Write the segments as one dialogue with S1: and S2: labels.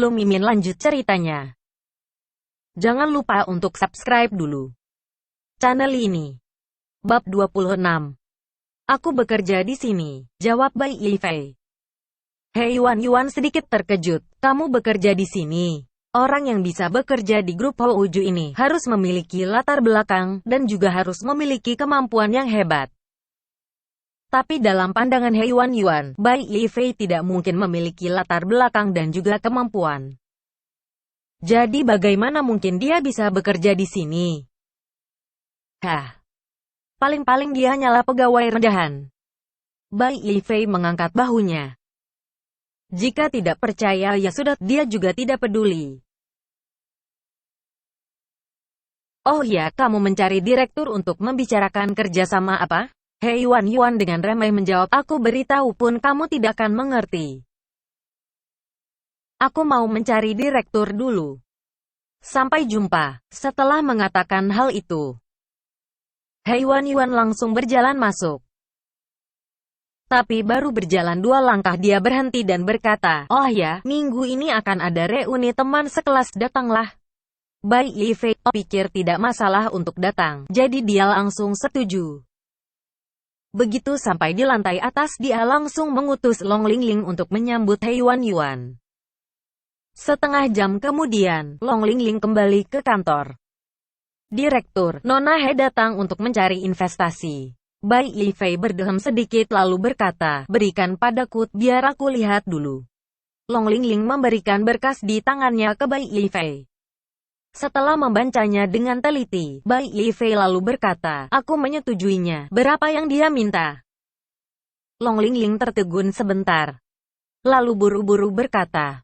S1: Sebelum Mimin lanjut ceritanya, jangan lupa untuk subscribe dulu channel ini. Bab 26. Aku bekerja di sini, jawab Bai Yifei. Hei Yuan sedikit terkejut. Kamu bekerja di sini? Orang yang bisa bekerja di grup Houju ini harus memiliki latar belakang dan juga harus memiliki kemampuan yang hebat. Tapi dalam pandangan Hei Yuan, Bai Yifei tidak mungkin memiliki latar belakang dan juga kemampuan. Jadi bagaimana mungkin dia bisa bekerja di sini? Hah? Paling-paling dia hanyalah pegawai rendahan. Bai Yifei mengangkat bahunya. Jika tidak percaya ya sudah, dia juga tidak peduli. Oh ya, kamu mencari direktur untuk membicarakan kerjasama apa? Hei Yuan dengan remeh menjawab, aku beritahu pun kamu tidak akan mengerti. Aku mau mencari direktur dulu. Sampai jumpa. Setelah mengatakan hal itu, Hei Yuan langsung berjalan masuk. Tapi baru berjalan 2 langkah dia berhenti dan berkata, oh ya, minggu ini akan ada reuni teman sekelas, datanglah. Bai Yifei pikir tidak masalah untuk datang, jadi dia langsung setuju. Begitu sampai di lantai atas dia langsung mengutus Long Lingling untuk menyambut Hei Yuan. Setengah jam kemudian, Long Lingling kembali ke kantor. Direktur, Nona He datang untuk mencari investasi. Bai Yifei berdehem sedikit lalu berkata, berikan padaku, biar aku lihat dulu. Long Lingling memberikan berkas di tangannya ke Bai Yifei. Setelah membacanya dengan teliti, Bai Yifei lalu berkata, aku menyetujuinya, berapa yang dia minta? Long Lingling tertegun sebentar. Lalu buru-buru berkata,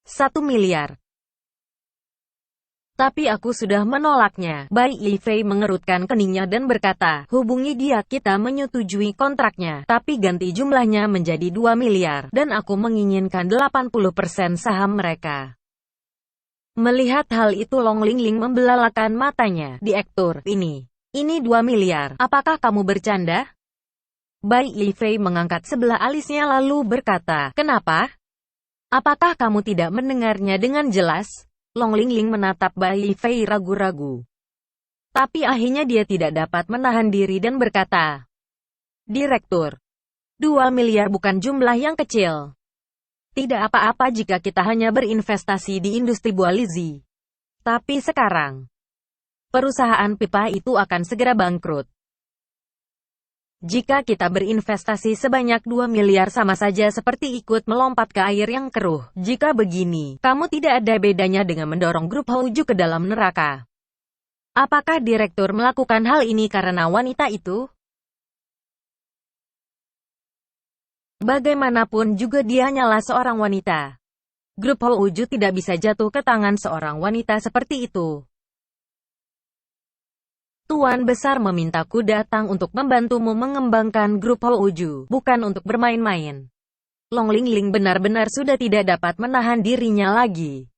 S1: 1 miliar. Tapi aku sudah menolaknya. Bai Yifei mengerutkan keningnya dan berkata, hubungi dia, kita menyetujui kontraknya, tapi ganti jumlahnya menjadi 2 miliar, dan aku menginginkan 80% saham mereka. Melihat hal itu Long Lingling membelalakan matanya, direktur, ini 2 miliar, apakah kamu bercanda? Bai Yifei mengangkat sebelah alisnya lalu berkata, kenapa? Apakah kamu tidak mendengarnya dengan jelas? Long Lingling menatap Bai Yifei ragu-ragu. Tapi akhirnya dia tidak dapat menahan diri dan berkata, direktur, 2 miliar bukan jumlah yang kecil. Tidak apa-apa jika kita hanya berinvestasi di industri buah Lizzie. Tapi sekarang, perusahaan pipa itu akan segera bangkrut. Jika kita berinvestasi sebanyak 2 miliar sama saja seperti ikut melompat ke air yang keruh. Jika begini, kamu tidak ada bedanya dengan mendorong grup Houju ke dalam neraka. Apakah direktur melakukan hal ini karena wanita itu? Bagaimanapun juga dia hanyalah seorang wanita. Grup Houju tidak bisa jatuh ke tangan seorang wanita seperti itu. Tuan Besar memintaku datang untuk membantumu mengembangkan grup Houju, bukan untuk bermain-main. Long Lingling benar-benar sudah tidak dapat menahan dirinya lagi.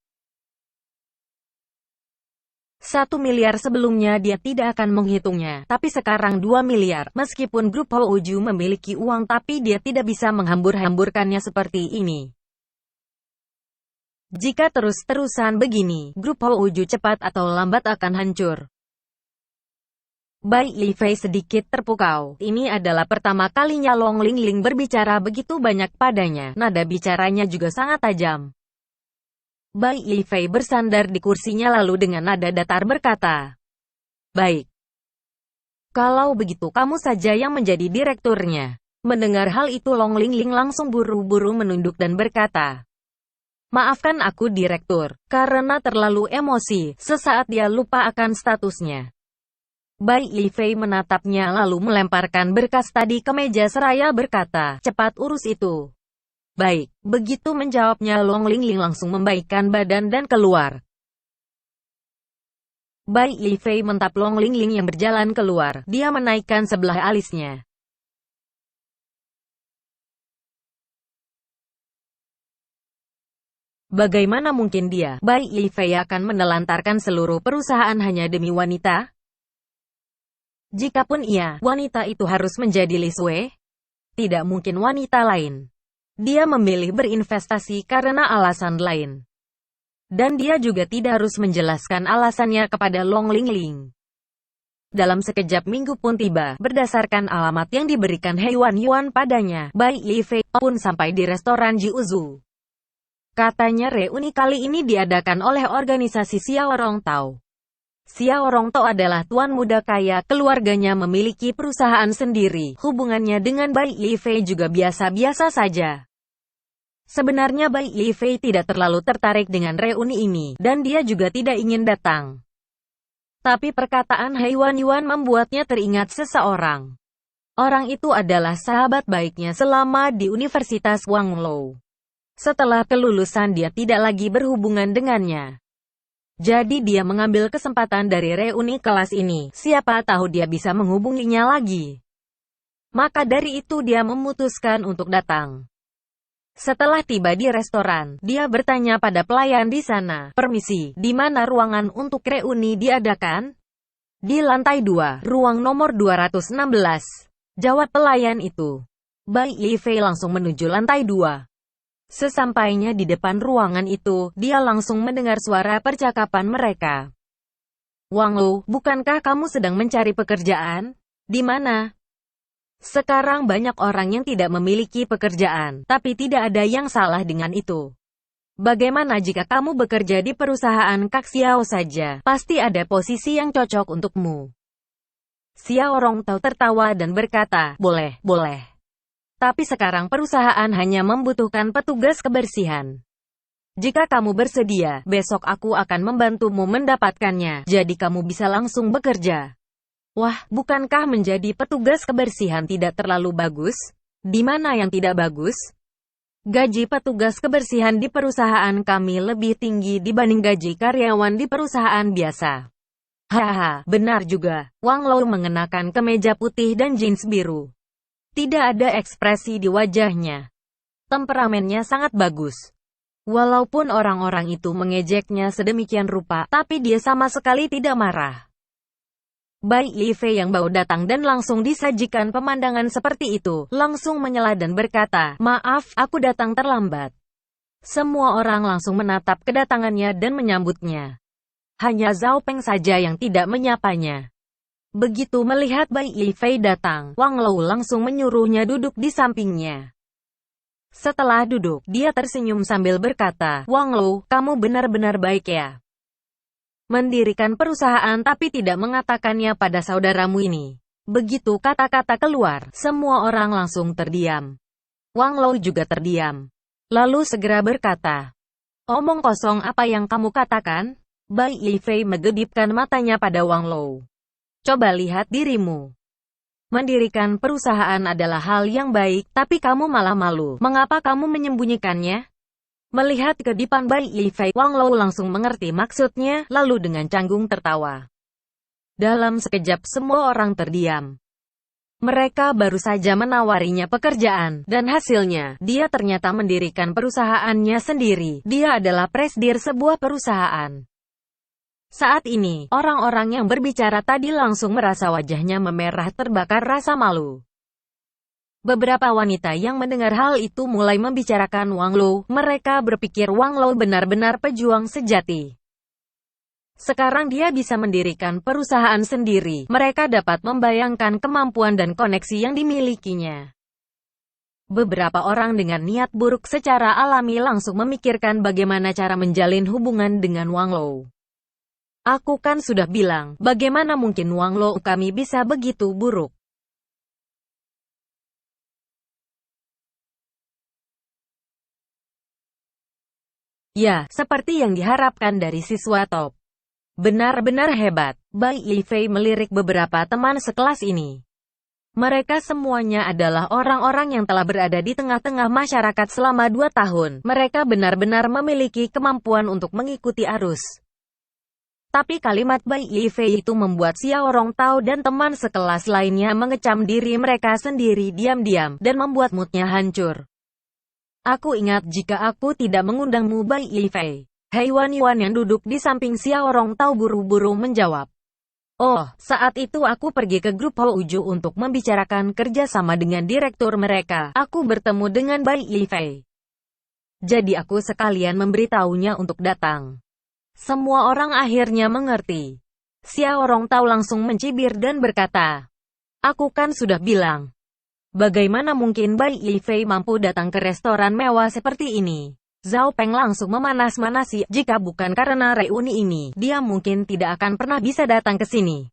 S1: 1 miliar sebelumnya dia tidak akan menghitungnya, tapi sekarang 2 miliar. Meskipun grup Houju memiliki uang tapi dia tidak bisa menghambur-hamburkannya seperti ini. Jika terus-terusan begini, grup Houju cepat atau lambat akan hancur. Bai Yifei sedikit terpukau. Ini adalah pertama kalinya Long Lingling berbicara begitu banyak padanya. Nada bicaranya juga sangat tajam. Bai Yifei bersandar di kursinya lalu dengan nada datar berkata, baik. Kalau begitu kamu saja yang menjadi direkturnya. Mendengar hal itu Long Lingling langsung buru-buru menunduk dan berkata, maafkan aku direktur, karena terlalu emosi. Sesaat dia lupa akan statusnya. Bai Yifei menatapnya lalu melemparkan berkas tadi ke meja seraya berkata, cepat urus itu. Baik, begitu menjawabnya Long Lingling langsung membaikkan badan dan keluar. Bai Yifei mentap Long Lingling yang berjalan keluar, dia menaikkan sebelah alisnya. Bagaimana mungkin dia, Bai Yifei akan menelantarkan seluruh perusahaan hanya demi wanita? Jikapun iya, wanita itu harus menjadi Li Sui. Tidak mungkin wanita lain. Dia memilih berinvestasi karena alasan lain. Dan dia juga tidak harus menjelaskan alasannya kepada Long Lingling. Dalam sekejap minggu pun tiba, berdasarkan alamat yang diberikan Heiwan Yuan padanya, Bai Yifei pun sampai di restoran Jiuzu. Katanya reuni kali ini diadakan oleh organisasi Xiao Rongtao. Xiao Rongtao adalah tuan muda kaya, keluarganya memiliki perusahaan sendiri, hubungannya dengan Bai Yifei juga biasa-biasa saja. Sebenarnya Bai Yifei tidak terlalu tertarik dengan reuni ini, dan dia juga tidak ingin datang. Tapi perkataan Heiwan Yuan membuatnya teringat seseorang. Orang itu adalah sahabat baiknya selama di Universitas Wanglou. Setelah kelulusan dia tidak lagi berhubungan dengannya. Jadi dia mengambil kesempatan dari reuni kelas ini, siapa tahu dia bisa menghubunginya lagi. Maka dari itu dia memutuskan untuk datang. Setelah tiba di restoran, dia bertanya pada pelayan di sana, "Permisi, di mana ruangan untuk reuni diadakan?" "Di lantai 2, ruang nomor 216. Jawab pelayan itu. Bai Yifei langsung menuju lantai 2. Sesampainya di depan ruangan itu, dia langsung mendengar suara percakapan mereka. "Wang Lu, bukankah kamu sedang mencari pekerjaan? Di mana?" Sekarang banyak orang yang tidak memiliki pekerjaan, tapi tidak ada yang salah dengan itu. Bagaimana jika kamu bekerja di perusahaan Kak Xiao saja? Pasti ada posisi yang cocok untukmu. Xiao Rongtao tertawa dan berkata, boleh. Tapi sekarang perusahaan hanya membutuhkan petugas kebersihan. Jika kamu bersedia, besok aku akan membantumu mendapatkannya, jadi kamu bisa langsung bekerja. Wah, bukankah menjadi petugas kebersihan tidak terlalu bagus? Di mana yang tidak bagus? Gaji petugas kebersihan di perusahaan kami lebih tinggi dibanding gaji karyawan di perusahaan biasa. Haha, benar juga. Wang Lu mengenakan kemeja putih dan jeans biru. Tidak ada ekspresi di wajahnya. Temperamennya sangat bagus. Walaupun orang-orang itu mengejeknya sedemikian rupa, tapi dia sama sekali tidak marah. Bai Yifei yang baru datang dan langsung disajikan pemandangan seperti itu, langsung menyela dan berkata, "Maaf, aku datang terlambat." Semua orang langsung menatap kedatangannya dan menyambutnya. Hanya Zhao Peng saja yang tidak menyapanya. Begitu melihat Bai Yifei datang, Wang Lu langsung menyuruhnya duduk di sampingnya. Setelah duduk, dia tersenyum sambil berkata, "Wang Lu, kamu benar-benar baik ya. Mendirikan perusahaan tapi tidak mengatakannya pada saudaramu ini." Begitu kata-kata keluar, semua orang langsung terdiam. Wang Lu juga terdiam. Lalu segera berkata, "Omong kosong, apa yang kamu katakan?" Bai Yifei menggedipkan matanya pada Wang Lu. "Coba lihat dirimu. Mendirikan perusahaan adalah hal yang baik, tapi kamu malah malu. Mengapa kamu menyembunyikannya?" Melihat kedipan Bai Yifei, Wang Lu langsung mengerti maksudnya, lalu dengan canggung tertawa. Dalam sekejap semua orang terdiam. Mereka baru saja menawarinya pekerjaan, dan hasilnya, dia ternyata mendirikan perusahaannya sendiri. Dia adalah presidir sebuah perusahaan. Saat ini, orang-orang yang berbicara tadi langsung merasa wajahnya memerah terbakar rasa malu. Beberapa wanita yang mendengar hal itu mulai membicarakan Wang Lu. Mereka berpikir Wang Lu benar-benar pejuang sejati. Sekarang dia bisa mendirikan perusahaan sendiri. Mereka dapat membayangkan kemampuan dan koneksi yang dimilikinya. Beberapa orang dengan niat buruk secara alami langsung memikirkan bagaimana cara menjalin hubungan dengan Wang Lu. Aku kan sudah bilang, bagaimana mungkin Wang Lu kami bisa begitu buruk? Ya, seperti yang diharapkan dari siswa top. Benar-benar hebat. Bai Yifei melirik beberapa teman sekelas ini. Mereka semuanya adalah orang-orang yang telah berada di tengah-tengah masyarakat selama 2 tahun. Mereka benar-benar memiliki kemampuan untuk mengikuti arus. Tapi kalimat Bai Yifei itu membuat Xiao Rongtao dan teman sekelas lainnya mengecam diri mereka sendiri diam-diam, dan membuat moodnya hancur. Aku ingat jika aku tidak mengundangmu, Bai Yifei. Heiwan Yuan yang duduk di samping Xiao Rongtao buru-buru menjawab. Oh, saat itu aku pergi ke grup Houju untuk membicarakan kerjasama dengan direktur mereka. Aku bertemu dengan Bai Yifei. Jadi aku sekalian memberitahunya untuk datang. Semua orang akhirnya mengerti. Xiao Rongtao langsung mencibir dan berkata, "Aku kan sudah bilang. Bagaimana mungkin Bai Yifei mampu datang ke restoran mewah seperti ini?" Zhao Peng langsung memanas-manasi, "Jika bukan karena reuni ini, dia mungkin tidak akan pernah bisa datang ke sini.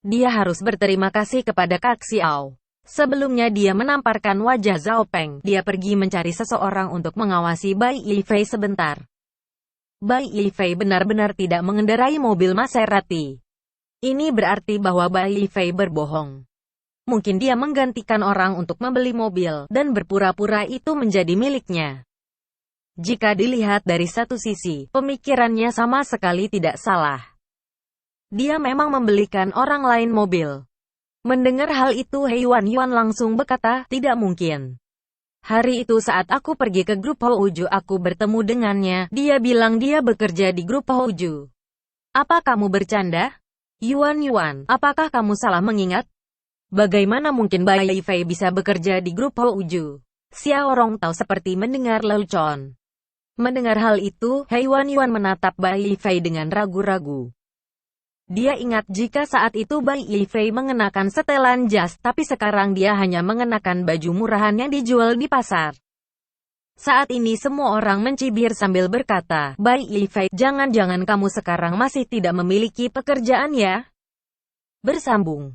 S1: Dia harus berterima kasih kepada Kak Xiao." Sebelumnya dia menamparkan wajah Zhao Peng. Dia pergi mencari seseorang untuk mengawasi Bai Yifei sebentar. Bai Yifei benar-benar tidak mengendarai mobil Maserati. Ini berarti bahwa Bai Yifei berbohong. Mungkin dia menggantikan orang untuk membeli mobil, dan berpura-pura itu menjadi miliknya. Jika dilihat dari satu sisi, pemikirannya sama sekali tidak salah. Dia memang membelikan orang lain mobil. Mendengar hal itu Yuan langsung berkata, "Tidak mungkin. Hari itu saat aku pergi ke grup Houju aku bertemu dengannya, dia bilang dia bekerja di grup Houju. Apa kamu bercanda? Yuan, apakah kamu salah mengingat? Bagaimana mungkin Bai Yifei bisa bekerja di grup Houju?" Xiao Rongtao seperti mendengar lelucon. Mendengar hal itu, Yuan menatap Bai Yifei dengan ragu-ragu. Dia ingat jika saat itu Bai Yifei mengenakan setelan jas, tapi sekarang dia hanya mengenakan baju murahan yang dijual di pasar. Saat ini semua orang mencibir sambil berkata, "Bai Yifei, jangan-jangan kamu sekarang masih tidak memiliki pekerjaan ya?" Bersambung.